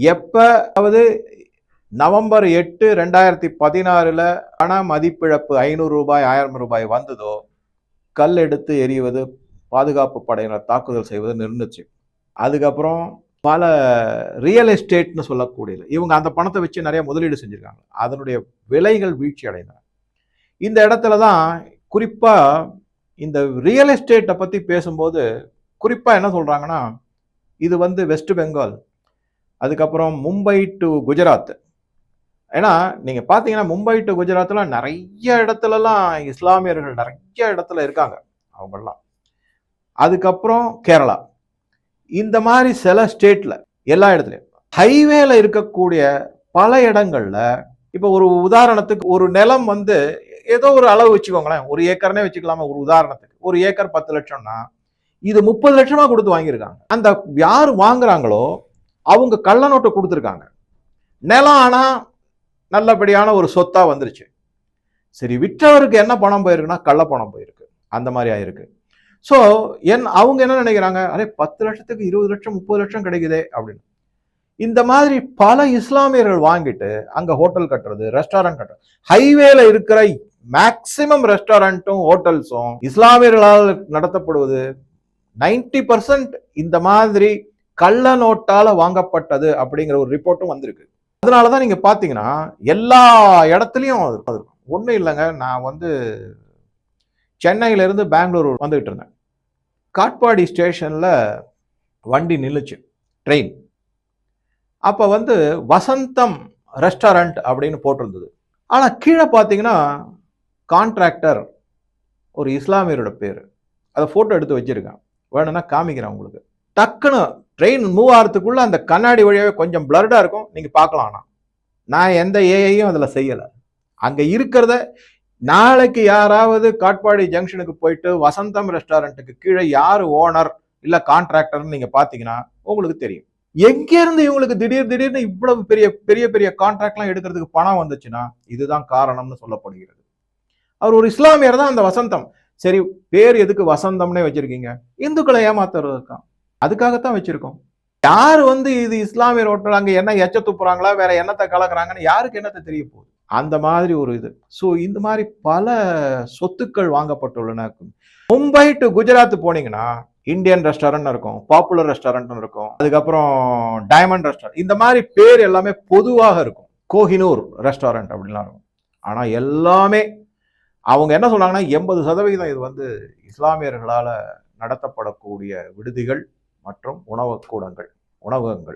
எப்ப நவம்பர் 8, 2016 பண மதிப்பிழப்பு 500 ரூபாய் 1000 ரூபாய் வந்ததோ கல் எடுத்து எறிவது, பாதுகாப்பு படையினர் தாக்குதல் செய்வது நின்றுச்சு. அதுக்கப்புறம் பல ரியல் எஸ்டேட்னு சொல்லக்கூடியது, இவங்க அந்த பணத்தை வச்சு நிறைய முதலீடு செஞ்சிருக்காங்க. அதனுடைய விலைகள் வீழ்ச்சி அடைந்தன. இந்த இடத்துல தான் குறிப்பா இந்த ரியல் எஸ்டேட்டை பத்தி பேசும்போது குறிப்பா என்ன சொல்றாங்கன்னா, இது வெஸ்ட் பெங்கால், அதுக்கப்புறம் மும்பை டு குஜராத். ஏன்னா நீங்க பாத்தீங்கன்னா மும்பை டு குஜராத்ல நிறைய இடத்துலலாம் இஸ்லாமியர்கள் நிறைய இடத்துல இருக்காங்க அவங்கெல்லாம். அதுக்கப்புறம் கேரளா, இந்த மாதிரி சில ஸ்டேட்ல எல்லா இடத்துலயும் ஹைவேல இருக்கக்கூடிய பல இடங்கள்ல இப்ப ஒரு உதாரணத்துக்கு ஒரு நிலம் ஏதோ ஒரு அளவு வச்சுக்கோங்களேன், 1 ஏக்கர்னே வச்சுக்கலாமா, ஒரு உதாரணத்துக்கு 1 ஏக்கர் 10 லட்சம்னா இது 30 லட்சமா கொடுத்து வாங்கியிருக்காங்க. அந்த யாரு வாங்குறாங்களோ அவங்க கள்ள நோட்டை கொடுத்துருக்காங்க. நிலம் ஆனா நல்லபடியான ஒரு சொத்தா வந்துருச்சு. சரி, விற்றவருக்கு என்ன பணம் போயிருக்குன்னா கள்ள பணம் போயிருக்கு. அந்த மாதிரி ஆயிருக்கு. ஸோ அவங்க என்ன நினைக்கிறாங்க, அரே 10 லட்சத்துக்கு 20 லட்சம் 30 லட்சம் கிடைக்குதே அப்படின்னு. இந்த மாதிரி பல இஸ்லாமியர்கள் வாங்கிட்டு அங்க ஹோட்டல் கட்டுறது, ரெஸ்டாரண்ட் கட்டுறது. ஹைவேல இருக்கிற மேக்சிமம் ரெஸ்டாரண்ட்டும் ஹோட்டல்ஸும் இஸ்லாமியர்களால் நடத்தப்படுவது 90% இந்த மாதிரி கள்ள நோட்டால வாங்கப்பட்டது அப்படிங்கிற ஒரு ரிப்போர்ட்டும் வந்திருக்கு. அதனாலதான் நீங்க பாத்தீங்கன்னா எல்லா இடத்துலயும் ஒண்ணும் இல்லைங்க. நான் சென்னையில இருந்து பெங்களூர் வந்துகிட்டு இருந்தேன். காட்பாடி ஸ்டேஷன்ல வண்டி நின்றுச்சு, ட்ரெயின். அப்ப வசந்தம் ரெஸ்டாரண்ட் அப்படின்னு போட்டிருந்தது. ஆனா கீழே பாத்தீங்கன்னா கான்ட்ராக்டர் ஒரு இஸ்லாமியரோட பேரு. அதை போட்டோ எடுத்து வச்சிருக்கான், வேணும்னா காமிக்கிறேன் உங்களுக்கு. டக்குன்னு ட்ரெயின் மூவ் ஆகிறதுக்குள்ள அந்த கண்ணாடி வழியாவே கொஞ்சம் பிளர்டா இருக்கும், நீங்க பார்க்கலாம். நான் எந்த ஏஐயும் அதுல செய்யல. அங்க இருக்கிறத நாளைக்கு யாராவது காட்பாடி ஜங்ஷனுக்கு போயிட்டு வசந்தம் ரெஸ்டாரண்ட்டுக்கு கீழே யாரு ஓனர் இல்ல கான்ட்ராக்டர்னு நீங்க பாத்தீங்கன்னா உங்களுக்கு தெரியும். எங்க இருந்து இவங்களுக்கு திடீர்னு இவ்வளவு பெரிய பெரிய பெரிய கான்ட்ராக்ட்லாம் எடுக்கிறதுக்கு பணம் வந்துச்சுன்னா இதுதான் காரணம்னு சொல்லப்படுகிறது. அவர் ஒரு இஸ்லாமியர் தான் அந்த வசந்தம். சரி, பேர் எதுக்கு வசந்தம்னே வச்சிருக்கீங்க? இந்துக்களை ஏமாத்துறதுதான், அதுக்காகத்தான் வச்சிருக்கோம். யாரு இது இஸ்லாமியர் ஹோட்டல், அங்க என்ன எச்ச துப்புறாங்களா, வேற என்னத்தை கலக்குறாங்கன்னு யாருக்கு என்னத்தை தெரிய போகுது? அந்த மாதிரி ஒரு இது. ஸோ இந்த மாதிரி பல சொத்துக்கள் வாங்கப்பட்டுள்ளன. மும்பை டு குஜராத் போனீங்கன்னா இந்தியன் ரெஸ்டாரண்ட் இருக்கும், பாப்புலர் ரெஸ்டாரண்ட் இருக்கும், அதுக்கப்புறம் டைமண்ட் ரெஸ்டாரண்ட், இந்த மாதிரி பேர் எல்லாமே பொதுவாக இருக்கும். கோஹினூர் ரெஸ்டாரண்ட் அப்படின்லாம் இருக்கும். ஆனா எல்லாமே அவங்க என்ன சொல்றாங்கன்னா 80% இது இஸ்லாமியர்களால நடத்தப்படக்கூடிய விடுதிகள் மற்றும் உணவகங்கள்.